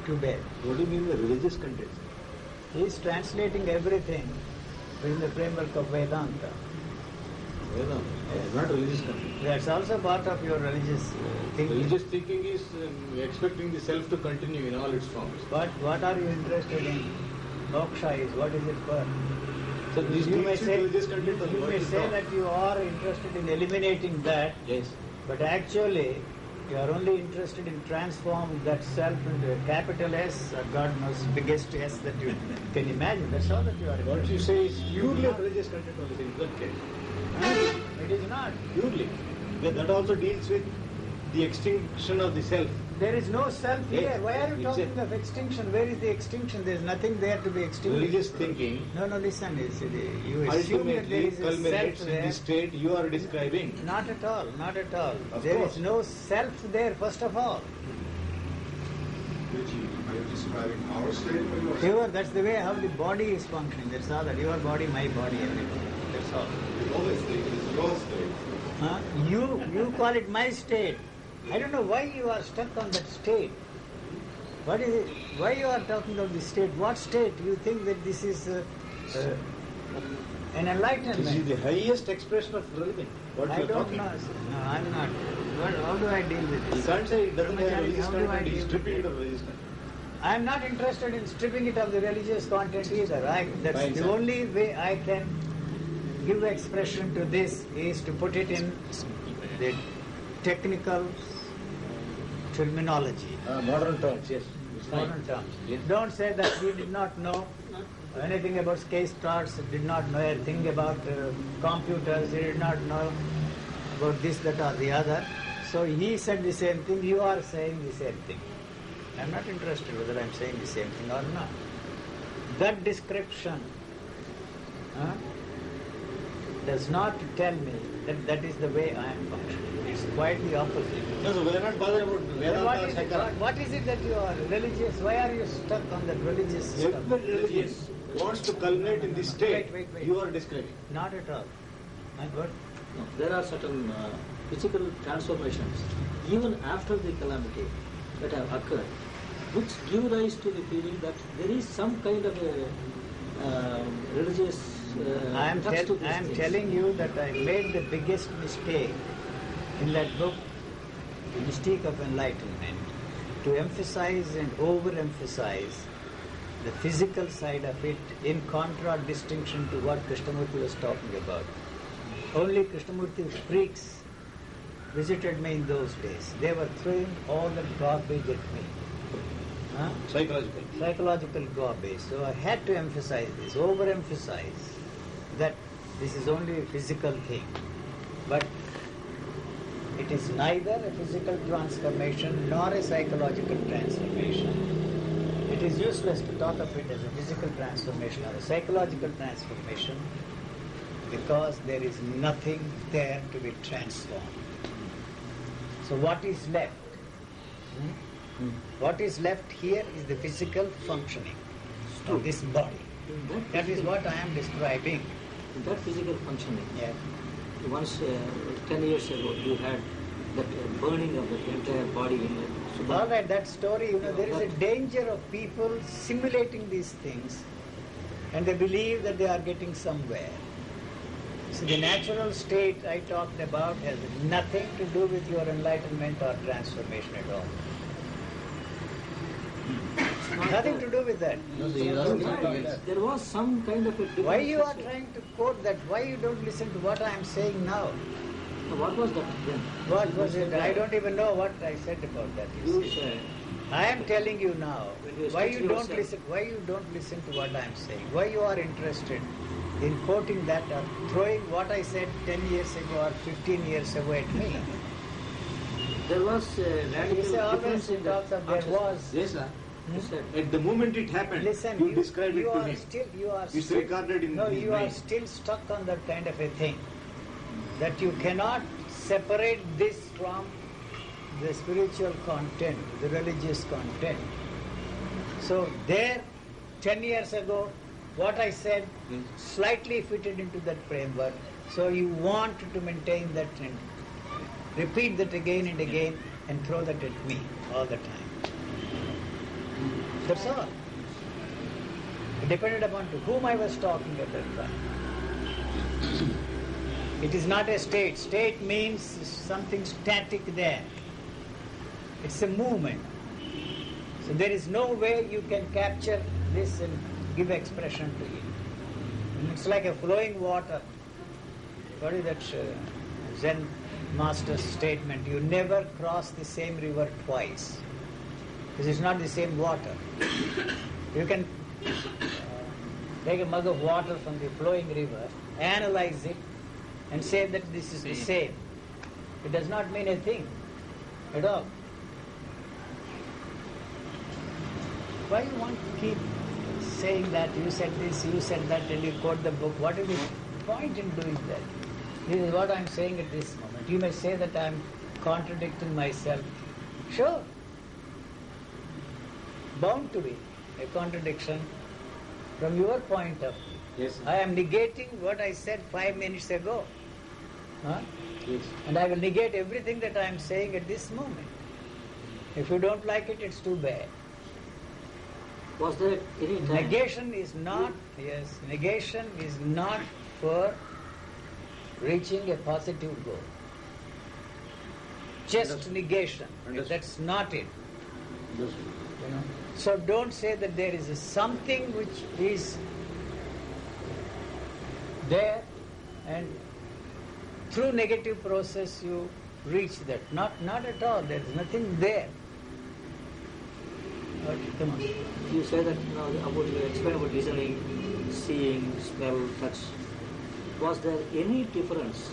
too bad. What do you mean by religious content? He is translating everything within the framework of Vedanta. Vedanta. It's not religious content. That's also part of your religious thinking. Religious thinking is expecting the self to continue in all its forms. What are you interested in? Moksha is, what is it for? So these You may say, religious content you may say that you are interested in eliminating that, yes. but actually you are only interested in transforming that self into a capital S, or God knows biggest S that you can imagine. That's all that you are What interested you say is purely not- religious content only in that case. in. It is not. Purely. That also deals with the extinction of the self. There is no self Yes, here. Why are you it's talking a- of extinction? Where is the extinction? There is nothing there to be extinguished. Religious thinking No, listen. You assume that there ultimately is a culminates self in there. the state you are describing. Not at all. Not at all. Of There course. is no self there, first of all. Which are you describing our state or your state? Pure, that's the way how the body is functioning. That's all that. Your body, my body, everybody. That's all. You always think it is your state. Huh? You call it my state. I don't know why you are stuck on that state. What is it? Why you are talking of the state? What state? You think that this is an enlightenment? This is the highest expression of religion. What I you are don't talking. know. No, I'm not. How do I deal with You this? can't say it doesn't have Brahmachari, religious how do I content, it is deal with stripping it? it of religious content. I'm not interested in stripping it of the religious content either. That's Fine, the sir. only way I can give expression to this is to put it in the technical terminology, Modern terms, yes. It's fine. modern terms. Yes. Don't say that he did not know anything about case starts, did not know anything about computers, he did not know about this, that or the other. So he said the same thing, you are saying the same thing. I'm not interested whether I'm saying the same thing or not. That description does not tell me that that is the way I am functioning. It's quite the opposite. No, so we are not bothered about Then Vedanta or Sankara. what is it that you are religious? Why are you stuck on that religious stuff? Every religion wants to culminate in this state Wait. you are describing. Not at all. My God. No, there are certain physical transformations, even after the calamity that have occurred, which give rise to the feeling that there is some kind of a religious I am touch to these things. telling you that I made the biggest mistake in that book, The Mystique of Enlightenment, to emphasize and overemphasize the physical side of it in contradistinction to what Krishnamurti was talking about. Only Krishnamurti's freaks visited me in those days. They were throwing all the garbage at me. Huh? Psychological. Psychological garbage. So I had to emphasize this, overemphasize that this is only a physical thing. But it is neither a physical transformation nor a psychological transformation. It is useless to talk of it as a physical transformation or a psychological transformation because there is nothing there to be transformed. So what is left? What is left here is the physical functioning of this body. That is what I am describing. That physical functioning. Yeah. Once 10 years ago, you had that burning of the entire body in it. All right, that story, there is a danger of people simulating these things and they believe that they are getting somewhere. So the natural state I talked about has nothing to do with your enlightenment or transformation at all. Nothing to do with that. No, so he doesn't talk about that. There was some kind of a difference. Why you are trying to quote that? Why you don't listen to what I am saying now? What was that then? What was it? I don't even know what I said about that. You You see. said, I am telling you now. When you Why study you don't yourself. listen? Why you don't listen to what I am saying? Why you are interested in quoting that or throwing what I said 10 years ago or 15 years ago at me? there was a You radical say always difference he in the talks of there was. Yes, sir. You said, At the moment it happened, Listen, you described it you to are me. you are It's still, recorded in no, his you are mind. still stuck on that kind of a thing. That you cannot separate this from the spiritual content, the religious content. So there, 10 years ago, what I said slightly fitted into that framework. So you want to maintain that and repeat that again and again and throw that at me all the time. That's all. It depended upon to whom I was talking at that time. It is not a state. State means something static there. It's a movement. So there is no way you can capture this and give expression to it. And it's like a flowing water. What is that Zen master's statement? You never cross the same river twice. Because it's not the same water. You can take a mug of water from the flowing river, analyze it, and say that this is the same. It does not mean a thing at all. Why you want to keep saying that you said this, you said that, and you quote the book? What is the point in doing that? This is what I am saying at this moment. You may say that I am contradicting myself. Sure. Bound to be a contradiction from your point of view. Yes. I am negating what I said 5 minutes ago. Huh? Yes. And I will negate everything that I am saying at this moment. If you don't like it, it's too bad. Was there any time? Negation is not for reaching a positive goal. Just negation. Understood. That's not it. Understood. You know? So don't say that there is a something which is there and through negative process you reach that. Not at all. There is nothing there. Okay, come on. You say that you explain about listening, seeing, smell, touch. Was there any difference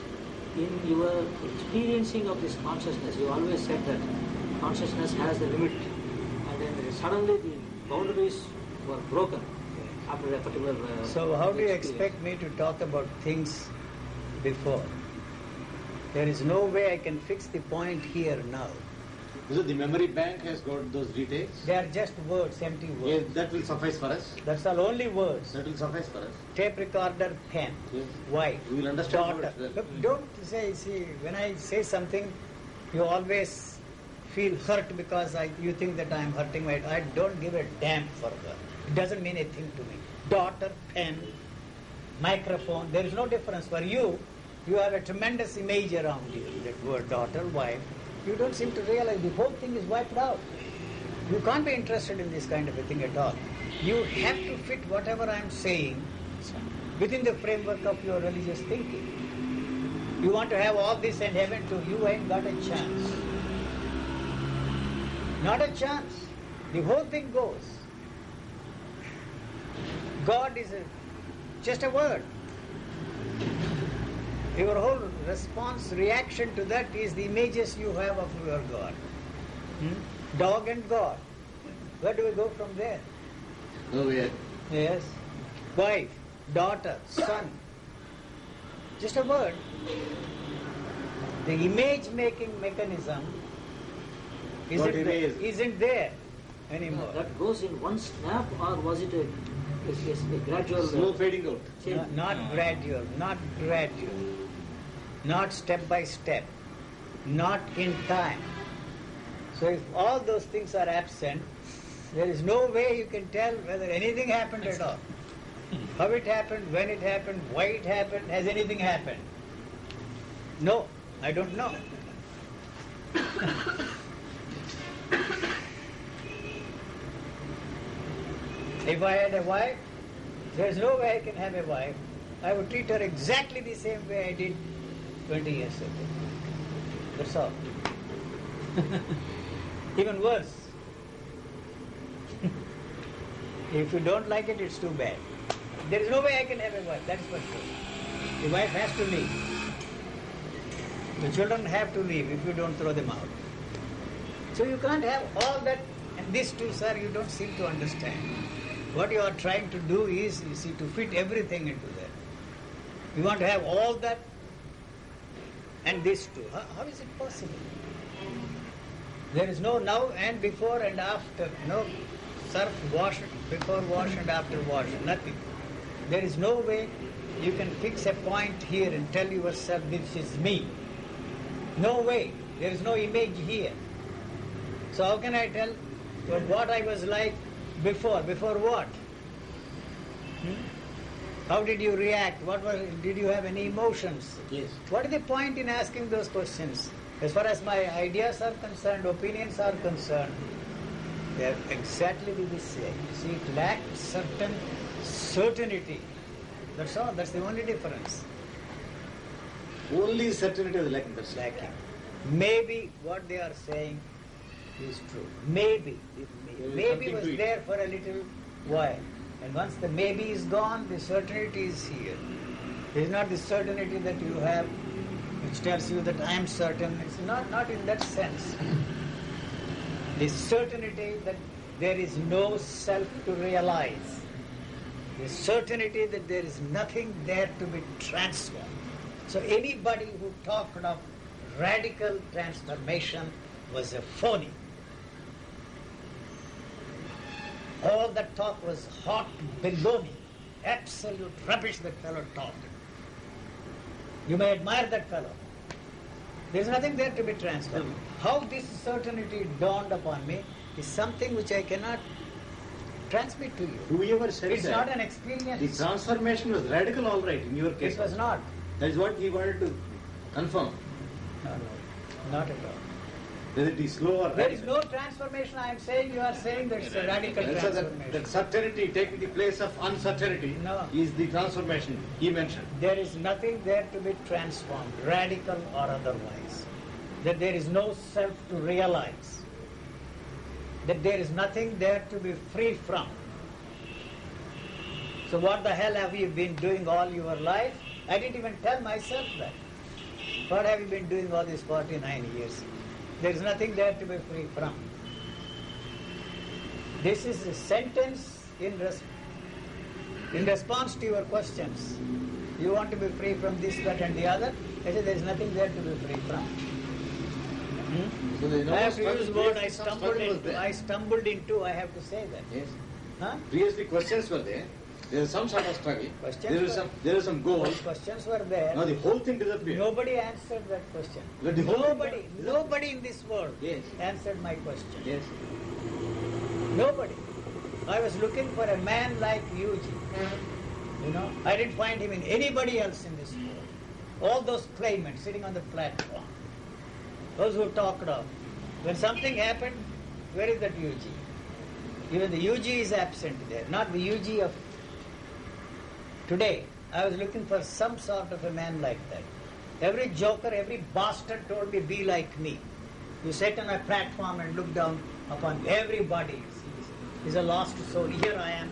in your experiencing of this consciousness? You always said that consciousness has a limit, and then suddenly the boundaries were broken after a particular. So how do you experience. expect me to talk about things before? There is no way I can fix the point here now. So the memory bank has got those details. They are just words, empty words. Yes, that will suffice for us. That's all, only words. That will suffice for us. Tape recorder, pen, Yes. wife, We will understand daughter. words well. Look, don't say, see, when I say something, you always feel hurt because you think that I am hurting my... I don't give a damn for her. It doesn't mean a thing to me. Daughter, pen, microphone, there is no difference. For you, you have a tremendous image around you. That word daughter, wife. You don't seem to realize the whole thing is wiped out. You can't be interested in this kind of a thing at all. You have to fit whatever I am saying within the framework of your religious thinking. You want to have all this and heaven too, you ain't got a chance. Not a chance. The whole thing goes. God is just a word. Your whole response, reaction to that is the images you have of your God. Dog and God. Where do we go from there? Nowhere. Yes. Wife, daughter, son. Just a word. The image-making mechanism isn't there anymore. That goes in one snap, or was it a gradual... Slow fading out. change? Not gradual, not step by step, not in time. So if all those things are absent, there is no way you can tell whether anything happened at all. How it happened, when it happened, why it happened, has anything happened? No, I don't know. If I had a wife, there is no way I can have a wife. I would treat her exactly the same way I did 20 years ago. That's all. Even worse. If you don't like it, it's too bad. There is no way I can have a wife, that's for sure. The wife has to leave. The children have to leave if you don't throw them out. So you can't have all that, and this too, sir, you don't seem to understand. What you are trying to do is, you see, to fit everything into that. You want to have all that and this too. How is it possible? There is no now and before and after. No surf, wash before wash and after wash. Nothing. There is no way you can fix a point here and tell yourself this is me. No way. There is no image here. So how can I tell what I was like Before what? How did you react? Did you have any emotions? Yes. What is the point in asking those questions? As far as my ideas are concerned, opinions are concerned, they are exactly the same. See, it lacks certain certainty. That's all. That's the only difference. Only certainty is lacking. That's Lacking. Maybe what they are saying is true. Maybe. There is Maybe something was to it. there for a little while. And once the maybe is gone, the certainty is here. It is not the certainty that you have which tells you that I am certain. It's not in that sense. The certainty that there is no self to realize. The certainty that there is nothing there to be transformed. So anybody who talked of radical transformation was a phony. All that talk was hot baloney, absolute rubbish that fellow talked. You may admire that fellow. There is nothing there to be transformed. How this certainty dawned upon me is something which I cannot transmit to you. Whoever said It's that, not an experience. the transformation was radical, all right, in your case. It was not. That is what he wanted to confirm. No, not at all. Whether it is slow or There is radical. no transformation. I am saying you are saying that it's a radical So transformation. that certainty taking the place of uncertainty No. is the transformation he mentioned. There is nothing there to be transformed, radical or otherwise. That there is no self to realize. That there is nothing there to be free from. So what the hell have you been doing all your life? I didn't even tell myself that. What have you been doing all these 49 years? There is nothing there to be free from. This is a sentence in response to your questions. You want to be free from this, that and the other? I say there is nothing there to be free from. So there is no I have to struggle. use word I Some stumbled struggle was into. there. I stumbled into, I have to say that. Yes. Huh? Previously questions were there. There is some sort of struggle. Questions There is some goal. Those questions were there. Now the whole thing disappeared. Nobody answered that question. But the whole thing Nobody in this world Yes. answered my question. Yes. Nobody. I was looking for a man like Yuji. I didn't find him in anybody else in this world. All those claimants sitting on the platform, those who talked of. When something happened, where is that Yuji? Even the Yuji is absent there, not the Yuji of today. I was looking for some sort of a man like that. Every joker, every bastard told me, be like me. You sit on a platform and look down upon everybody. He's a lost soul. Here I am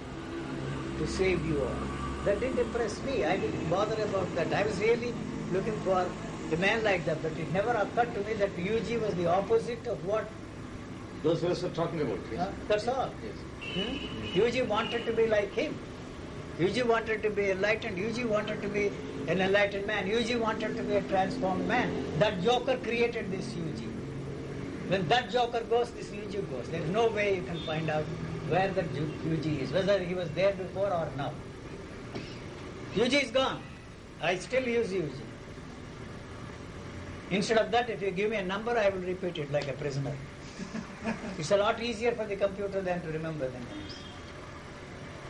to save you all. That didn't impress me. I didn't bother about that. I was really looking for a man like that. But it never occurred to me that Yuji was the opposite of what. Those fellows were talking about. Yes. That's all. Yes. Yuji wanted to be like him. Yuji wanted to be enlightened. Yuji wanted to be an enlightened man. Yuji wanted to be a transformed man. That joker created this Yuji. When that joker goes, this Yuji goes. There is no way you can find out where that Yuji is, whether he was there before or now. Yuji is gone. I still use Yuji. Instead of that, if you give me a number, I will repeat it like a prisoner. It's a lot easier for the computer than to remember the names.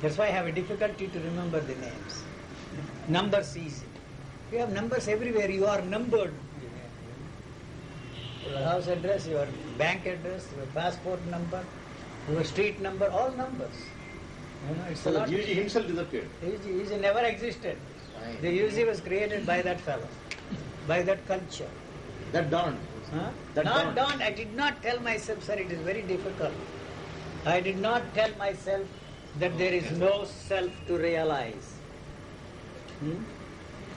That's why I have a difficulty to remember the names. Numbers easy. You have numbers everywhere. You are numbered. Your house address, your bank address, your passport number, your street number, all numbers. It's So a the lot. Yuji himself disappeared. Yuji never existed. The Yuji was created by that fellow, by that culture. That dawned. Huh? That Not dawned. dawned. I did not tell myself, sir, it is very difficult. I did not tell myself that there is no self to realize.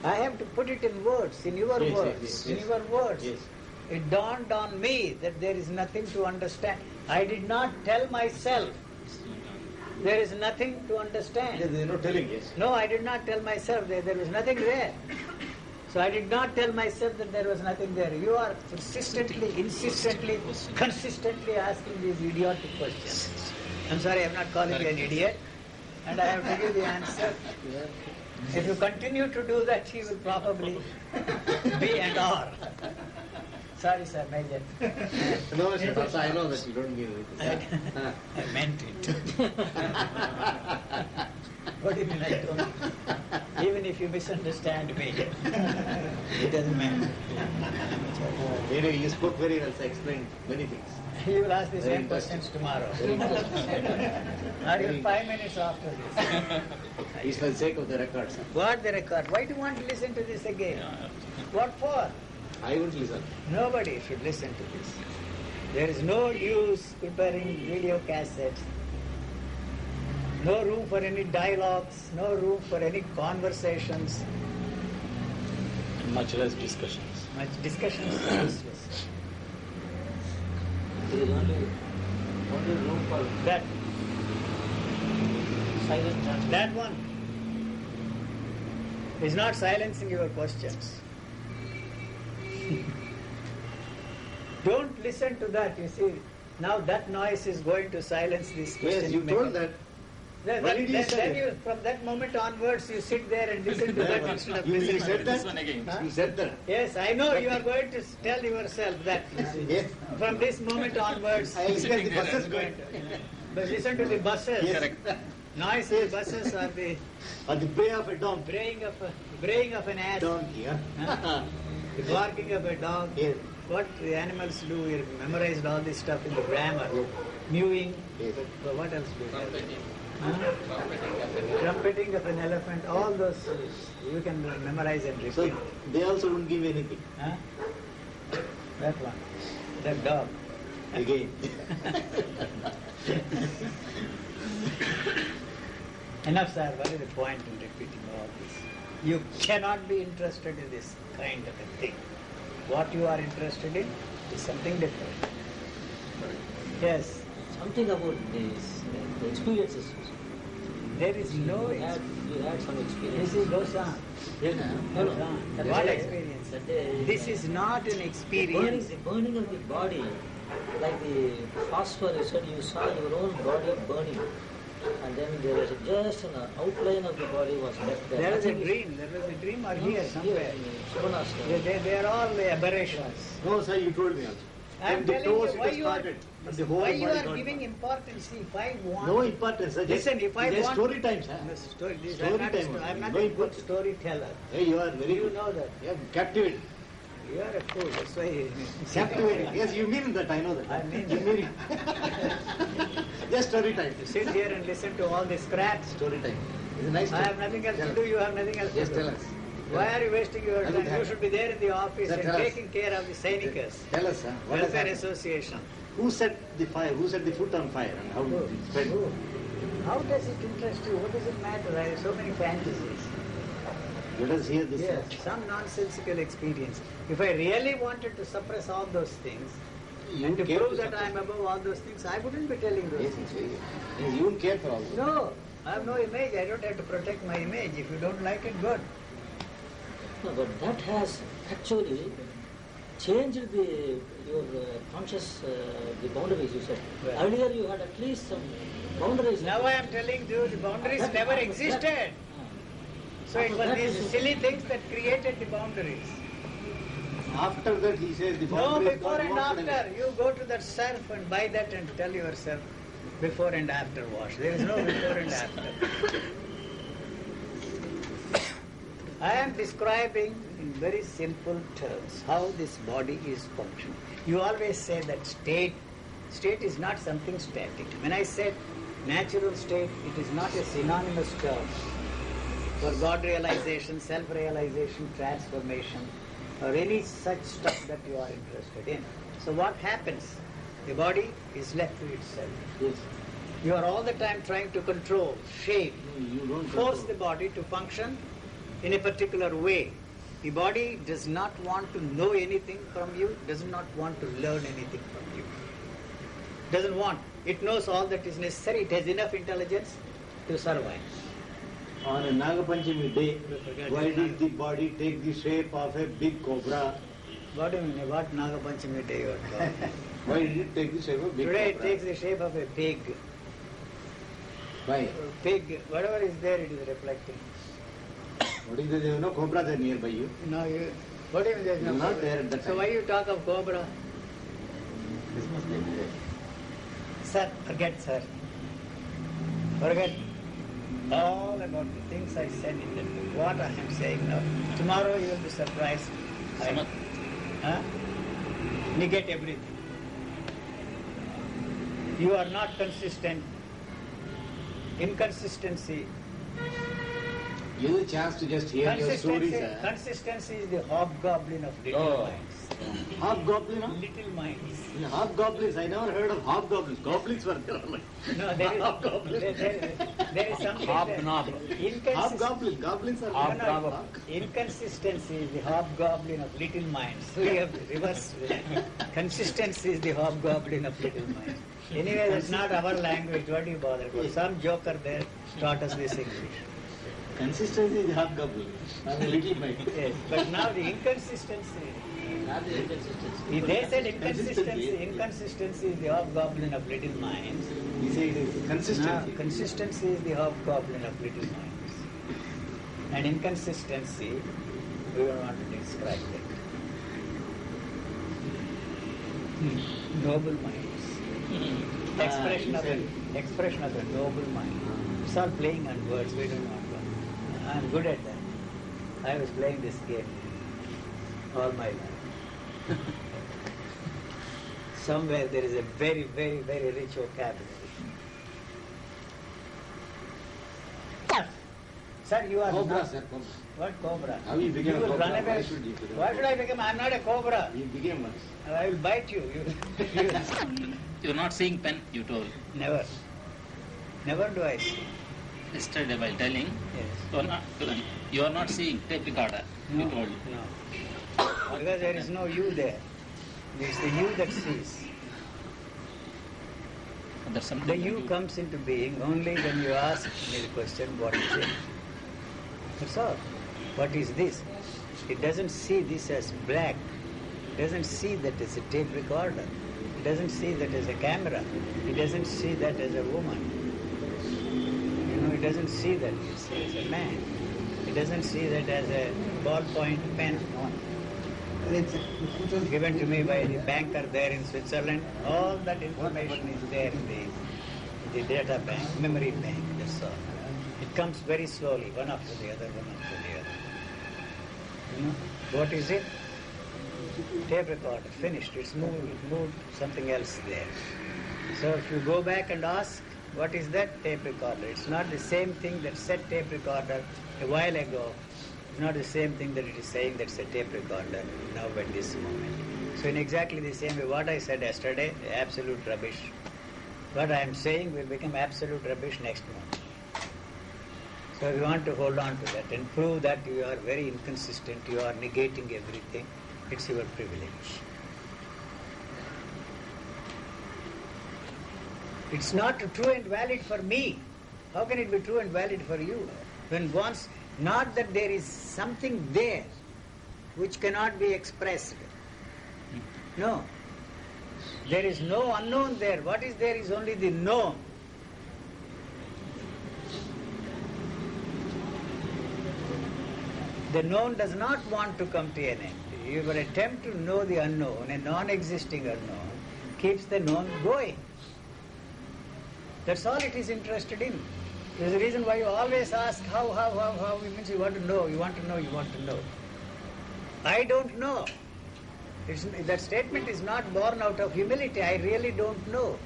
I have to put it in words, in your Yes, words, yes, in yes. your words. Yes. It dawned on me that there is nothing to understand. I did not tell myself there is nothing to understand. There is no telling, yes. No, I did not tell myself there was nothing there. So I did not tell myself that there was nothing there. You are persistently, insistently, consistently asking these idiotic questions. I'm sorry, I'm not calling you an idiot, and I have to give the answer. If you continue to do that, you will probably be and are Sorry, sir, Major. No, sir, also I know that you don't mean it. I meant it. What do you mean I don't? Even if you misunderstand me, it doesn't matter. Anyway, you spoke very well, sir, explained many things. You will ask the Very same interesting. questions tomorrow. Very interesting. Or even 5 minutes after this. It's for the sake of the record, sir. What the record? Why do you want to listen to this again? What for? I won't listen. Nobody should listen to this. There is no use preparing video cassettes. No room for any dialogues, no room for any conversations. Much less discussions. Much discussions are useless. There is only room for That silent translation. that one is not silencing your questions. Don't listen to that, you see. Now that noise is going to silence this question. Yes, you told that. Why did you say that? From that moment onwards, you sit there and listen to that instead of You listening. said This that? one again. Huh? You said that. Yes, I know you are going to tell yourself that. Yes. From this moment onwards, I listen to the buses going. but listen to the buses. Yes. Noise in the buses are the Or the bray of a donkey. braying of an ass, Donkey, huh? the barking of a dog. Yes. What the animals do, we memorized all this stuff in the grammar. Mewing. Yes. But what else do we have? Huh? Trumpeting of an elephant, all those you can memorize and repeat. So they also won't give anything. Huh? That one. That dog. Again. Enough, sir. What is the point in repeating all this? You cannot be interested in this kind of a thing. What you are interested in is something different. Yes. Something about this, the experiences. There is no You had some experience. This is dosa. No. What experience? This is not an experience. The burning of the body, like the phosphor, you said you saw your own body burning. And then there was just an outline of the body was left there. There was a Nothing is- dream. There was a dream or here somewhere. Subanasana. They are all aberrations. No, sir, you told me also. I am From the telling you toes it why has you are, started. From the whole why you body are got giving burnt. importance. If I want No importance, sir. Just, Listen, if I just want- story time, sir. The story, this, Story I'm not, time only. I'm not No a good importance. storyteller. Hey, you are very You good. know that. You are captivating. You are a fool. That's why. Captivating. Yes, you mean that. I know that. I mean you that. mean it. Just story time. You sit here and listen to all this crap. Story time. It's a nice I story. have nothing else Tell to us. do. You have nothing else Yes, to do. tell us. Why are you wasting your Tell time? us. You should be there in the office Sir, and tell us. taking care of the Sainikas. Tell us, sir. What has Welfare happened? Association. Who set the fire? Who set the foot on fire? And how did it spread? Who? How does it interest you? What does it matter? I have so many fantasies. Let us hear this. Yes, some nonsensical experience. If I really wanted to suppress all those things, You and to care prove to that suppress I am above all those things, I wouldn't be telling those Yes, things. yes, yes. You won't care for all this. No, I have no image. I don't have to protect my image. If you don't like it, good. No, but that has actually changed your conscious, the boundaries you said. Right. Earlier you had at least some boundaries. Now I am telling you, the boundaries That- never that- existed. So it was That these is- silly things that created the boundaries. After that, he says the No, boundary is before not and worked away. after. You go to that surf and buy that and tell yourself before and after wash. There is no before and after. I am describing in very simple terms how this body is functioning. You always say that state is not something static. When I said natural state, it is not a synonymous term for God realization, self-realization, transformation, or any such stuff that you are interested in. So what happens? The body is left to itself. Yes. You are all the time trying to control, shape, You don't force control. the body to function in a particular way. The body does not want to know anything from you, does not want to learn anything from you. Doesn't want. It knows all that is necessary. It has enough intelligence to survive. On a Nagapanchami day, forget why it. did the body take the shape of a big cobra? What do you mean? What Nagapanchami day you are talking? Why did it take the shape of a big Today it cobra? takes the shape of a pig. Why? Pig, whatever is there, it is reflecting. What is the, there is no cobra there nearby you? No, What do you mean there is no Not cobra? there at that So time. why you talk of cobra? This must take place. Sir, forget, sir. Forget all about the things I said in the book. What I am saying now. Tomorrow you will be surprised. Huh? Negate everything. You are not consistent. Inconsistency. Give the chance to just hear your stories. Consistency is the hobgoblin of little Oh. minds. Hobgoblin, huh? Little minds. Hobgoblins. I never heard of hobgoblins. Goblins were there. No, there is Hobgoblin. there is something Hobnob. Hobgoblin. Goblins are Hobgoblin. Inconsistency is the hobgoblin of little minds. So you have to reverse. Consistency is the hobgoblin of little minds. Anyway, that's not our language. What do you bother about? Some joker there taught us this English. Consistency is hobgoblin. Not a little bit. Yes, but now the inconsistency. Not the inconsistency. If they said inconsistency is the hobgoblin of little minds. He said it is Now, consistency. consistency is the hobgoblin of little minds. And inconsistency, we don't want to describe that. Noble minds. Expression of a noble mind. It's all playing on words, we don't want to. I'm good at that. I was playing this game all my life. Somewhere there is a very, very, very rich vocabulary. Sir, you are Cobra, not. sir. Cobra. What cobra? How you became a will cobra? run away. Why should you become Why a should I become? I'm not a cobra. You became one. I will bite you. You're not seeing pen, you told. Never. Never do I see. Yesterday while telling, Yes. you are not seeing tape recorder, you told. No. Because there is no you there. It's the you that sees. There's something The you comes into being only when you ask me the question, what is it? That's all. What is this? It doesn't see this as black. It doesn't see that as a tape recorder. It doesn't see that as a camera. It doesn't see that as a woman. It doesn't see that as a man. It doesn't see that as a ballpoint pen. Given to me by the banker there in Switzerland. All that information is there in the data bank, memory bank, that's all. It comes very slowly, one after the other, one after the other. What is it? Tape recorder, finished, it's moved something else there. So if you go back and ask, what is that tape recorder? It's not the same thing that said tape recorder a while ago. It's not the same thing that it is saying that's a tape recorder now at this moment. So in exactly the same way, what I said yesterday, absolute rubbish. What I am saying will become absolute rubbish next month. So we want to hold on to that and prove that you are very inconsistent, you are negating everything. It's your privilege. It's not true and valid for me. How can it be true and valid for you? When once, not that there is something there which cannot be expressed. No. There is no unknown there. What is there is only the known. The known does not want to come to an end. Your attempt to know the unknown, a non-existing unknown, keeps the known going. That's all it is interested in. There's a reason why you always ask how, it means you want to know, you want to know, you want to know. I don't know. That statement is not born out of humility. I really don't know.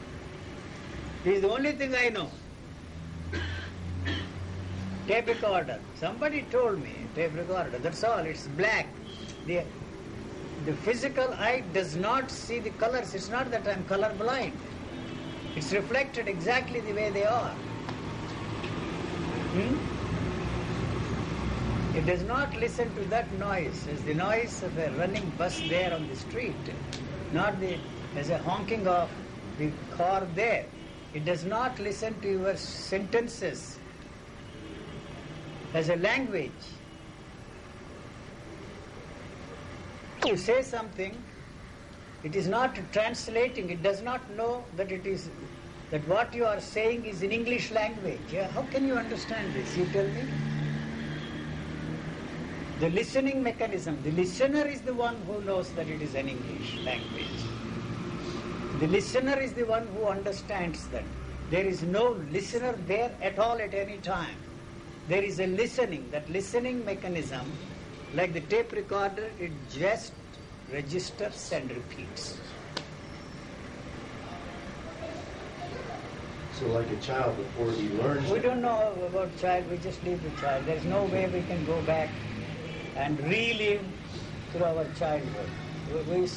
It is the only thing I know. Tape recorder. Somebody told me, tape recorder, that's all, it's black. The physical eye does not see the colors. It's not that I'm color blind. It's reflected exactly the way they are. It does not listen to that noise as the noise of a running bus there on the street, not as a honking of the car there. It does not listen to your sentences as a language. You say something, it is not translating, it does not know that that what you are saying is in English language. How can you understand this? You tell me. The listening mechanism, the listener is the one who knows that it is an English language. The listener is the one who understands that. There is no listener there at all at any time. There is a listening. That listening mechanism, like the tape recorder, it just registers and repeats. So like a child, before he learns... We don't know about child, we just leave the child. There is no way we can go back and relive through our childhood. We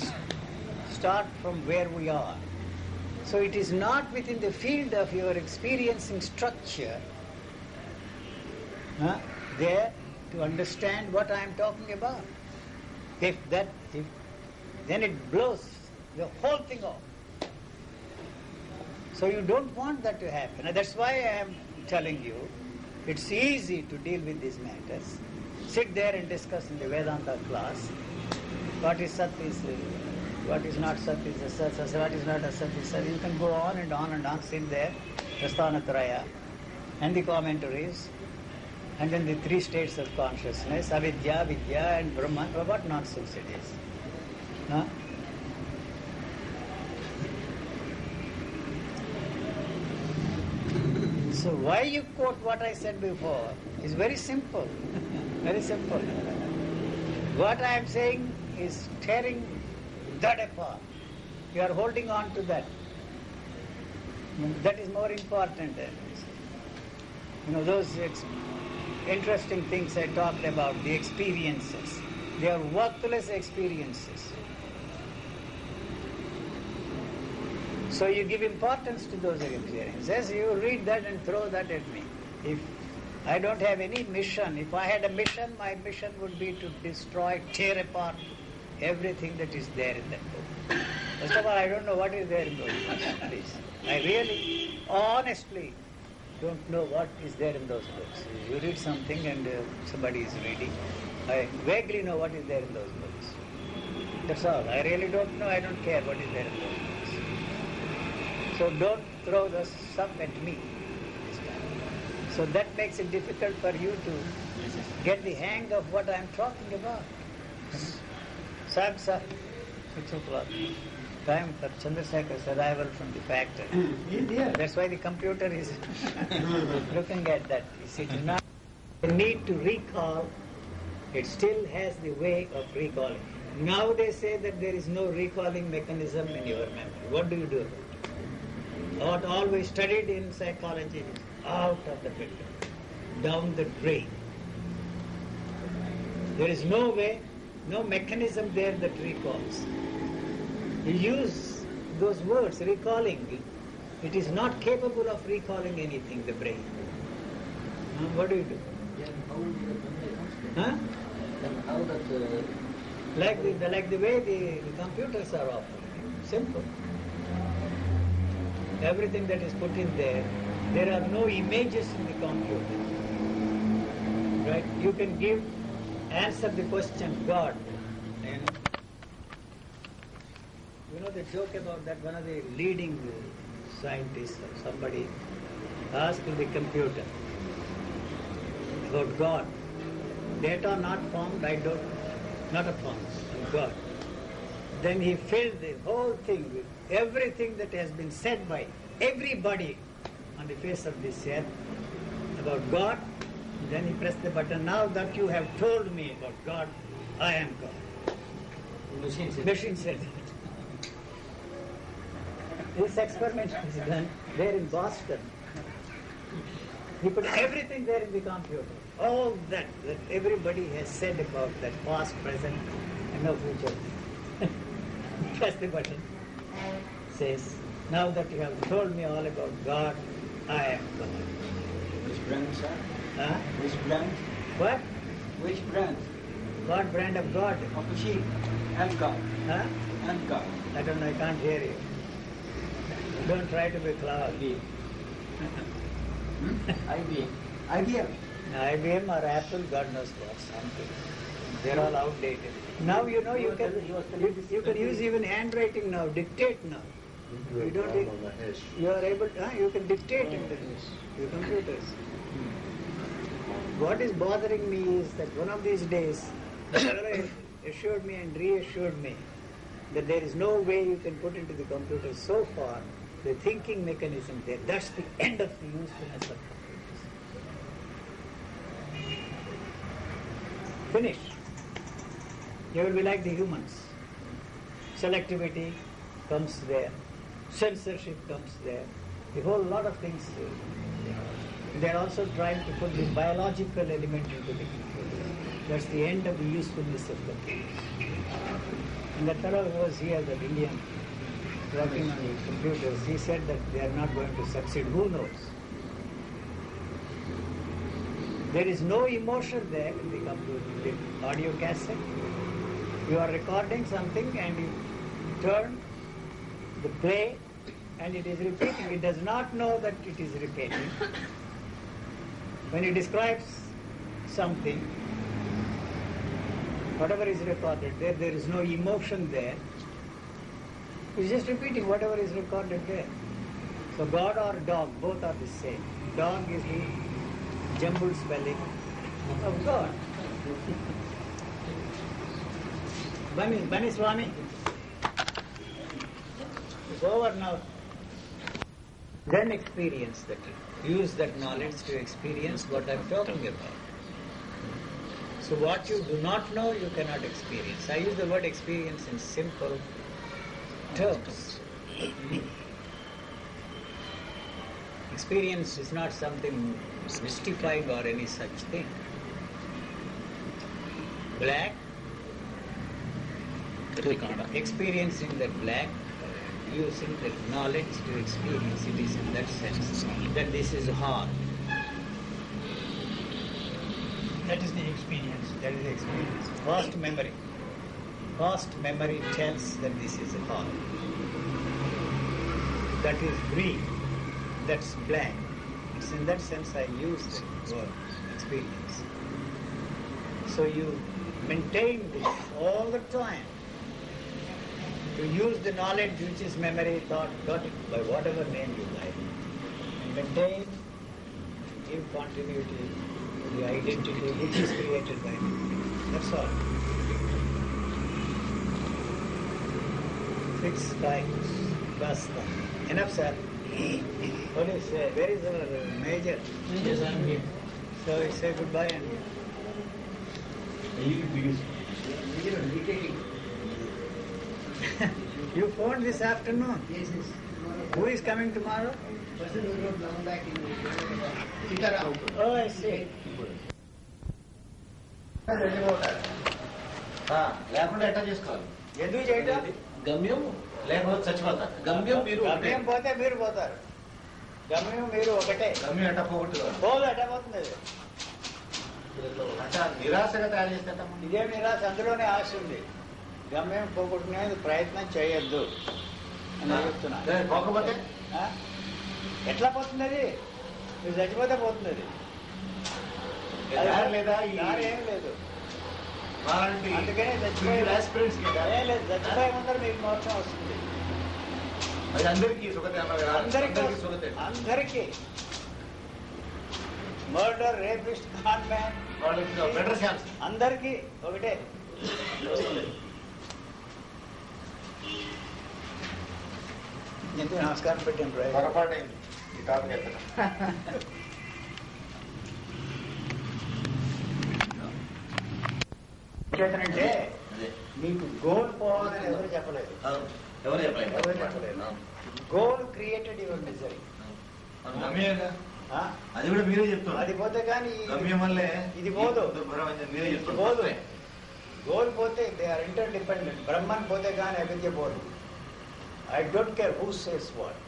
start from where we are. So it is not within the field of your experiencing structure there to understand what I am talking about. Then it blows the whole thing off. So you don't want that to happen. And that's why I am telling you, it's easy to deal with these matters. Sit there and discuss in the Vedanta class. What is Sat is what is not Sat is Asat, what is not Asat is Sat. You can go on and on and on, sit there, Prasthanatraya, and the commentaries, and then the three states of consciousness, Avidya, Vidya, and Brahman. What nonsense it is. Huh? So why you quote what I said before is very simple. Very simple. What I am saying is tearing that apart. You are holding on to that. That is more important. Those interesting things I talked about, the experiences. They are worthless experiences. So you give importance to those experiences. You read that and throw that at me. If I don't have any mission, if I had a mission, my mission would be to destroy, tear apart everything that is there in that book. First of all, I don't know what is there in those books, please. I really, honestly, don't know what is there in those books. You read something and somebody is reading. I vaguely know what is there in those books. That's all. I really don't know. I don't care what is there in those books. So don't throw the stuff at me this time. So that makes it difficult for you to get the hang of what I am talking about. Sir, 6 o'clock. Time for Chandrasekhar's arrival from the factory. That's why the computer is looking at that. It is not the need to recall. It still has the way of recalling. Now they say that there is no recalling mechanism in your memory. What do you do about it? What always studied in psychology is out of the picture, down the drain. There is no way, no mechanism there that recalls. You use those words, recalling. It is not capable of recalling anything, the brain. What do you do? Huh? Then how that... Like the way the computers are operating. Simple. Everything that is put in there are no images in the computer. Right? You can answer the question, God. And you know the joke about that one of the leading scientists or somebody asked the computer about God. Data not formed, not a form, God. Then he filled the whole thing with everything that has been said by everybody on the face of this earth about God. Then he pressed the button. Now that you have told me about God, I am God. Machine said that. This experiment was done there in Boston. He put everything there in the computer. All that everybody has said about that past, present, and no future. Press the button. Says, now that you have told me all about God, I am God. Which brand, sir? Huh? Which brand? What? Which brand? What brand of God? Of machine. And God. Huh? And God. I don't know, I can't hear you. Don't try to be clever. IBM. IBM. IBM or Apple, God knows what, something. They're all outdated. Now you know you can use even handwriting now, dictate now. You don't. You are able. You can dictate into your computers. what is bothering me is that one of these days, the fellow assured me and reassured me that there is no way you can put into the computer so far the thinking mechanism there. That's the end of the usefulness of computers. Finish. You will be like the humans. Selectivity comes there. Censorship comes there. A whole lot of things. They are also trying to put this biological element into the computer. That's the end of the usefulness of computers. And that fellow who was here, that Indian, working on the computers, he said that they are not going to succeed. Who knows? There is no emotion there in the computer, the audio cassette. You are recording something and you turn the play and it is repeating. It does not know that it is repeating. When it describes something, whatever is recorded there, there is no emotion there. It's just repeating whatever is recorded there. So God or dog, both are the same. Dog is the jumbled spelling of God. Bani Swami. It's over now. Then experience that. Use that knowledge to experience what I'm talking about. So what you do not know, you cannot experience. I use the word experience in simple terms. Experience is not something mystifying or any such thing. Black, experiencing that black, using that knowledge to experience it is in that sense that this is hard. That is the experience. That is the experience. Past memory. Past memory tells that this is hard. That is green. That's black. It's in that sense I use the word experience. So you maintain this all the time. To use the knowledge which is memory, thought, got it by whatever name you like. And maintain, give continuity to the identity which is created by memory. That's all. Fix times. Basta. Enough, sir. What do you say? Where is our major? Yes, I am here. So we say goodbye and you phoned this afternoon? Yes, yes. Who is coming tomorrow? Person who will come back in Sitaram. Oh, I see. లేకుండా ఎట్లా చేసుకోవాలి ఎందుకు చేయటం? గమ్యం లేకపోతే చచ్చిపోతారు గమ్యం మీరు గమ్యం పోతే మీరు పోతారు. గమ్యం మీరు ఒకటే. గమ్యం ఎట్ట పోగొట్టుకోవాలి పోదు ఎట్ట పోతుంది అది. అంటే నిరాశగా తయారు చేస్తే ఇదే నిరాశ, అందులోనే ఆశ ఉంది. గమ్యం పోగొట్టుకునేది ప్రయత్నం చేయొద్దు అని చెప్తున్నా. పోకపోతే ఎట్లా పోతుంది అది? మీరు చచ్చిపోతే పోతుంది అది. లేదా దారి ఏం లేదు. అలాంటి అందుకనే చచ్చిపోయే ఏం లేదు. చచ్చిపోయే ముందర మీకు మోక్షం వస్తుంది. అది అందరికీ సుఖతే అందరికీ అందరికీ. Murder, rapist, con man better chance అందరికీ ఒకటే. ఎందుకు నమస్కారం పెట్టాను రా. పొరపాటు అయింది ఈ టాపిక్ ఎక్కడ చేతనంటే మీకు గోల్ పోవాలని ఎవరు చెప్పలేదు. ఎవరు ఎవరు చెప్పలేదు. Goal created your misery. అది కూడా మీరే చెప్తారు. అది పోతే కానీ గమ్యం వల్లే ఇది పోదు. మీరే చెప్తారు. పోదు. గోల్ పోతే they are inter dependent. Brahman పోతే కానీ అవిద్య పోదు. I don't care who says what.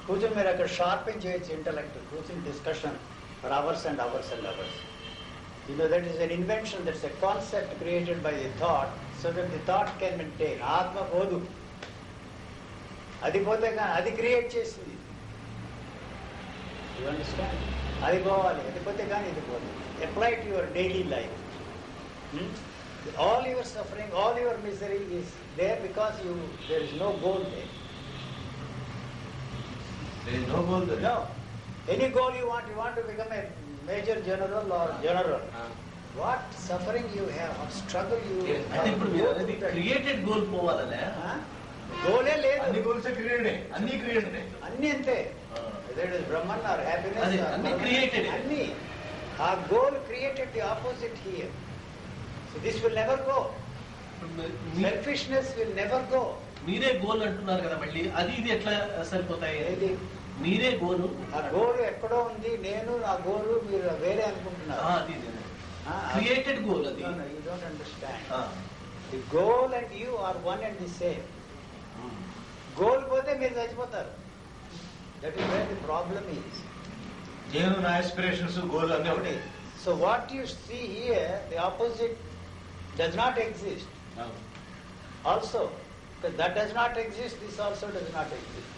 కూర్చొని మీరు అక్కడ షార్పింగ్ చేయొచ్చు ఇంటలెక్ట్. కూర్చొని discussion for hours and hours and hours. You know, that is an invention, that's a concept created by the thought so that the thought can maintain. Atma podu. Adi pote ka adi create chesinది. You understand? Adi povali. Adi pote ka idi podu. Apply to your daily life. All your suffering, all your misery is there because there is no goal there. There is no goal there. No. Any goal you want to become a major general or general. What suffering you have, what struggle you అంటే ఇప్పుడు మీరు అనేది have. Created goal పోవాలనే గోలే లేదు. అన్ని goals created, అన్ని created, అన్ని అంతే. Whether it is Brahman or happiness అదే, or అన్ని Brahman, created. అన్ని. Our goal created the opposite here. So this will never go. Selfishness will never go. మీరే గోల్ అంటున్నారు కదా, మళ్ళీ అది ఇది ఎట్లా సరిపోతాయి? ఏది? మీరే గోలు, ఆ గోల్ ఎక్కడో ఉంది, నేను నా గోలు మీరు వేరే అనుకుంటున్నారు. అది క్రియేటెడ్ గోల్ అది. No, no, you don't understand. The goal and you are one and the same. Goal పోతే మీరు చచ్చిపోతారు. That is where the problem is. నేను నా ఆస్పిరేషన్స్ గోల్ అన్నీ ఒకటి. So what you see here, the opposite does not exist. Also, because that does not exist, this also does not exist.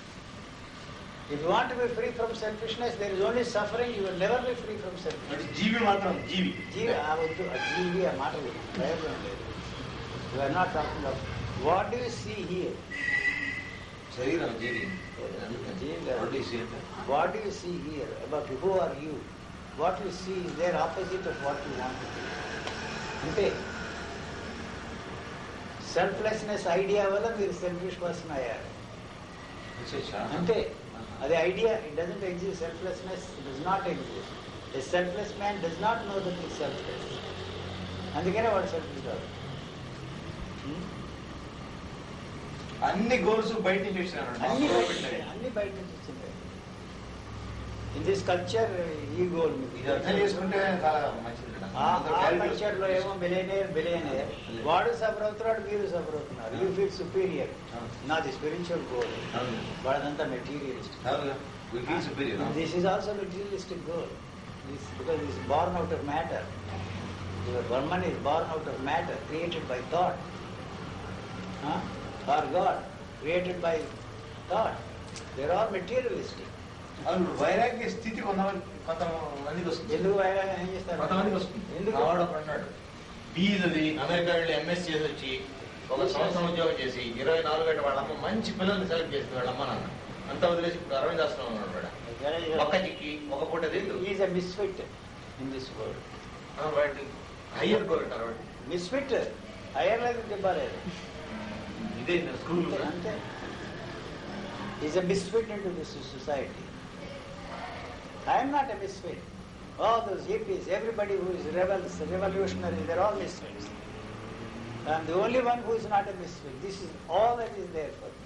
If you want to be free from selfishness, there is only suffering. You will never be free from selfishness. జీవి మాత్రం జీవి. జీవి ఆ వద్దు, ఆ జీవి ఆ మాట లేదు, ప్రయోజనం లేదు. You are not talking of what do you see here? శరీరం జీవి. What do you see here? About who are you? What you see is their opposite of what you want to do. అంటే selflessness idea వల్ల మీరు selfish person అయ్యారు. అంతే, అది idea. It doesn't exist. Selflessness does not exist. A selfless man does not know that is selfless. అందుకనే వాడు selfish కాదు. అన్ని గోల్స్ బయట నుంచి వచ్చినారు, అన్ని బయట నుంచి వచ్చింది. ఇన్ దిస్ కల్చర్ ఈ గోల్ ఇది అర్థం చేసుకుంటే చాలా మంచిది. ఆ కల్చర్ లో ఏమో బిలియనేర్ వాడు సఫర్ అవుతున్నాడు, మీరు సఫర్ అవుతున్నారు. You feel superior. నాది స్పిరిచువల్ గోల్, వాడదంతా materialistic. This is also materialistic goal. Because is born out of matter. Your Brahman is born out of matter, created by thought. Or God, created by thought. They are all materialistic. అవును, వైరాగ్య స్థితి కొంతమందికి వస్తుంది. ఎందుకు వైరాగ్యం ఏం చేస్తారు? కొంతమందికి వస్తుంది. ఎందుకు? వాడు అన్నాడు, బీదది అమెరికా వెళ్ళి ఎంఎస్ చేసి వచ్చి ఒక సంవత్సరం ఉద్యోగం చేసి 24 గంటల వాళ్ళ అమ్మ మంచి పిల్లల్ని సెలెక్ట్ చేసింది. వాళ్ళ అమ్మ నాన్న అంతా వదిలేసి ఇప్పుడు అరవింద్ ఆశ్రమం ఉన్నాడు. వాడు ఒక్క చిక్కి ఒక పూట తింటూ is a misfit in this world. వాటి హయ్యర్ గోల్ అంటారు. వాడు మిస్ఫిట్ హయ్యర్ లేదు, చెప్పలేదు. ఇదే స్కూల్ అంతే. Is a misfit in to this society. I am not a misfit. All those hippies, everybody who is rebels, revolutionary, they're all misfits. I am the only one who is not a misfit. This is all that is there for me.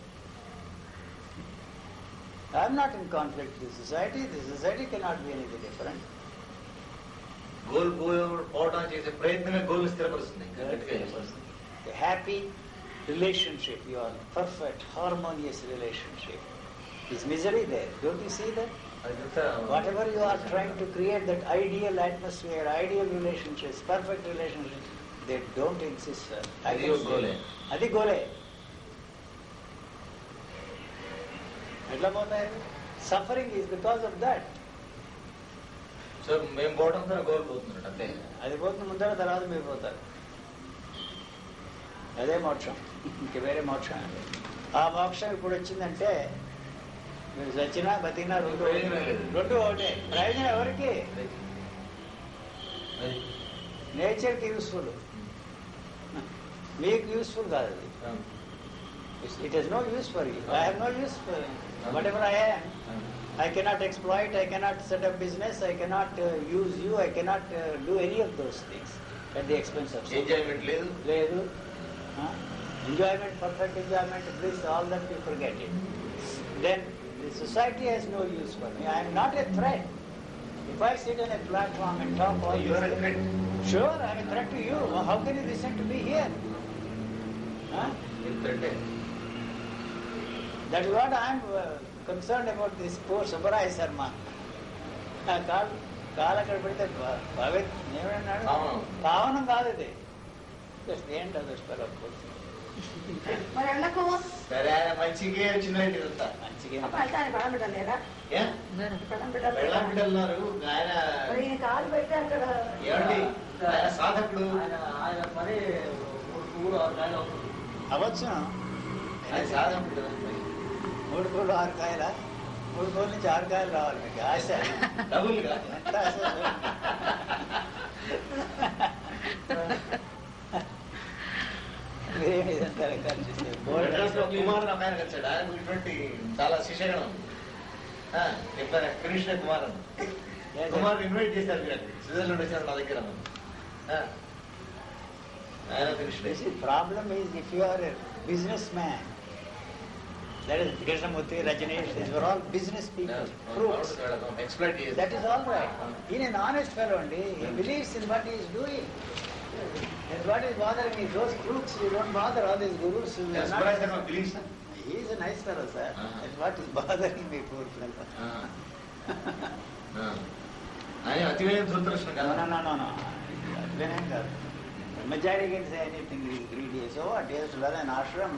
I am not in conflict with society. The society cannot be anything different. Goal పోవడం చేసే ప్రయత్నమే goal స్థిరపరుస్తుంది. A happy relationship, your perfect, harmonious relationship. Is misery there? Don't you see that? Whatever you are trying to create, that ideal atmosphere, ideal relationships, perfect relationships, they don't exist, sir. Adi gole. Etla potayi? Suffering is because of that. So మేము పోవడంతో goal పోతున్నాడు అంతే. అది పోతున్న ముందర తర్వాత మీరు పోతారు. అదే మోక్షం, ఇంక వేరే మోక్షం. ఆ మోక్షం ఇప్పుడు వచ్చిందంటే మీరు చచ్చినా బతికినా రెండు ఒకటే. ప్రయోజనం ఎవరికి? నేచర్కి యూస్ఫుల్, మీకు యూస్ఫుల్ కాదు అది. It is no use for you. I have no use for whatever I am. I cannot exploit, I cannot set up business, I cannot use you, I cannot do any of those things at the expense of something. Enjoyment లేదు. Enjoyment, perfect enjoyment, bliss, all that you forget it. Then the society has no use for me. I am not a threat. If I sit on a platform and talk all You are a threat. Sure, I am a threat to you. How can you listen to me here? That is what I am concerned about this poor Subbaraya Sharma. కాలు అక్కడ పెడితే ఏమన్నాడు? పావనం కాదు ఇది. Just the end of the spell of course. మరి వెళ్ళకు సరే మంచిగా వచ్చిందండి. మంచిగా ఫలితాన్ని పడం పెట్టలేదా? పడం పెట్టారు. వెళ్ళం బిడ్డలున్నారు. ఆయన ఈయన కాలు పెట్టి అక్కడ ఏమండి ఆయన సాధకుడు. ఆయన మరి 3-6 కాయలు అవ్వచ్చు. ఆయన సాధకుడు. 3 పూలు 6 కాయలా? 3 నుంచి 6 కాయలు రావాలి మీకు ఆశ. డబుల్గా ఎంత ఆశ? మీరేమి ఇదంతా రకాలు చూస్తే మెడ్రాస్లో కుమార్ అని ఆయన కలిసాడు. ఆయనకు ఇటువంటి చాలా శిష్యగణం ఉంది. చెప్పారు కృష్ణ కుమార్ అని. కుమార్ ఇన్వైట్ చేశారు మీరు అక్కడికి. స్విట్జర్లాండ్ వచ్చారు నా దగ్గర అన్నాను. ఆయన Krishna. Problem is if you are a business man. That is Krishnamurti, Rajneesh, these were all business people, crooks. Exploit చేసి That is all right. He is an honest fellow only. He believes in what he is doing. That's what is bothering me. Those crooks, you don't bother all these gurus. Who are not... belief He is a nice fellow, sir. That's what is bothering me, poor fellow. ఆయన అతివేయం దురదృష్టం No, కదా. no. Advenam kaadu. Majority can say anything, he is greedy. So what? He has to run an ashram.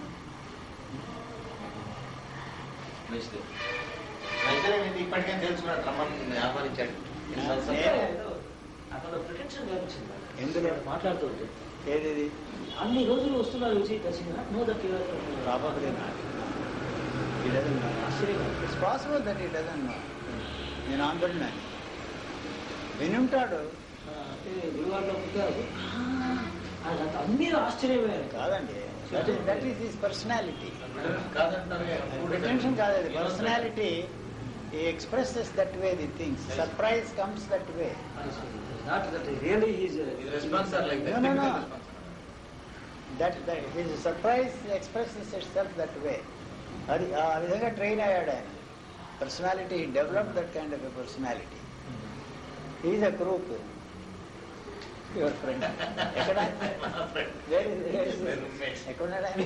మంచిది. అయితే మీకు ఇప్పటికే తెలుసుకున్నాడు రమ్మని ఆహ్వానించాడు. అక్కడ ప్రిటెన్షన్ కనిపించింది ఎందులో మాట్లాడుతుంటే. ఏది అన్ని రోజులు వస్తున్నారు వచ్చి దర్శన know that Probably not. He doesn't know. ఆశ్చర్యంగా It's possible that he doesn't know. నేను ఆంధ్రుడినాను. వినుంటాడు. అంటే గురువారిలో పుట్టారు. అదంతా అన్ని ఆశ్చర్యపోయారు. కాదండి. That is his personality. కాదంటారు. Pretension కాదు అది. Personality, he expresses that way the things. Surprise comes that way. Not that really he is His response are like that. No. Typical response. That his surprise expresses itself that way. అది ఆ విధంగా train అయ్యాడు ఆయన. Personality, he developed that kind of a personality. He is a crook. Your friend. ఎక్కడ? My friend. Where is My roommate. ఎక్కడ ఉన్నాడు ఆయన?